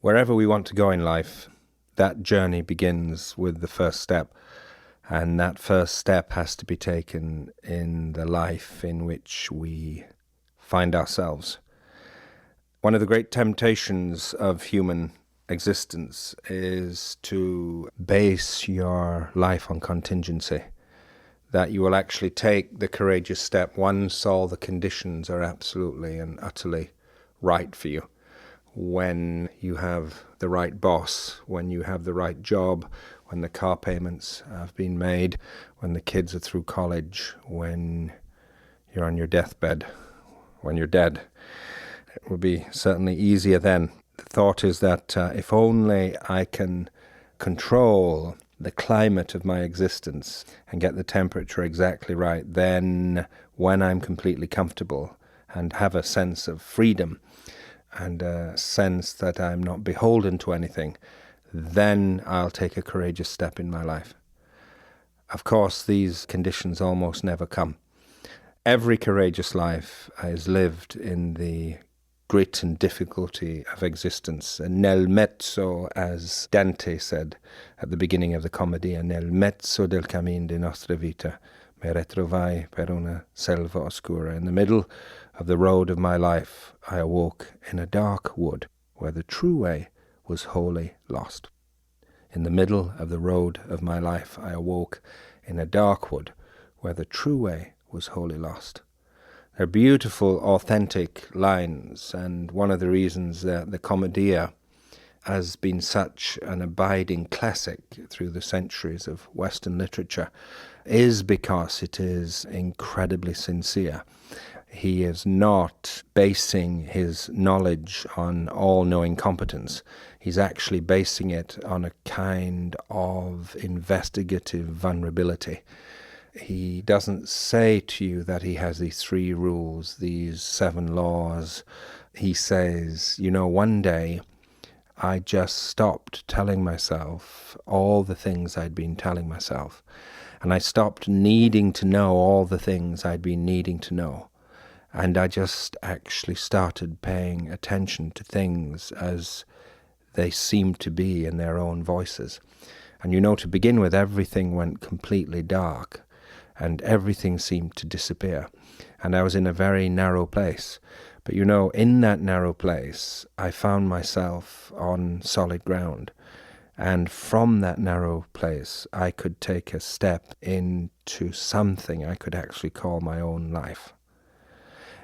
Wherever we want to go in life, that journey begins with the first step. And that first step has to be taken in the life in which we find ourselves. One of the great temptations of human existence is to base your life on contingency, that you will actually take the courageous step once all the conditions are absolutely and utterly right for you. When you have the right boss, when you have the right job, when the car payments have been made, when the kids are through college, when you're on your deathbed, when you're dead. It will be certainly easier then. The thought is that if only I can control the climate of my existence and get the temperature exactly right, then when I'm completely comfortable and have a sense of freedom and a sense that I'm not beholden to anything, then I'll take a courageous step in my life. Of course, these conditions almost never come. Every courageous life is lived in the grit and difficulty of existence. Nel mezzo, as Dante said at the beginning of the Commedia, nel mezzo del cammin di nostra vita, me retrovai per una selva oscura. In the middle of the road of my life, I awoke in a dark wood where the true way was wholly lost. In the middle of the road of my life, I awoke in a dark wood where the true way was wholly lost. They're beautiful, authentic lines, and one of the reasons that the Commedia has been such an abiding classic through the centuries of Western literature is because it is incredibly sincere. He is not basing his knowledge on all-knowing competence. He's actually basing it on a kind of investigative vulnerability. He doesn't say to you that he has these 3 rules, these 7 laws. He says, one day I just stopped telling myself all the things I'd been telling myself. And I stopped needing to know all the things I'd been needing to know. And I just actually started paying attention to things as they seemed to be in their own voices. And to begin with, everything went completely dark and everything seemed to disappear. And I was in a very narrow place. But in that narrow place, I found myself on solid ground. And from that narrow place, I could take a step into something I could actually call my own life.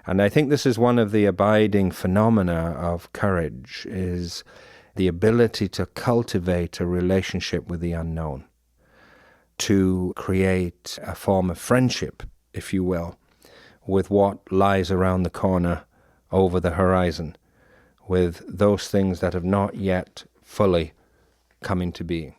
And I think this is one of the abiding phenomena of courage, is the ability to cultivate a relationship with the unknown, to create a form of friendship, if you will, with what lies around the corner over the horizon, with those things that have not yet fully come into being.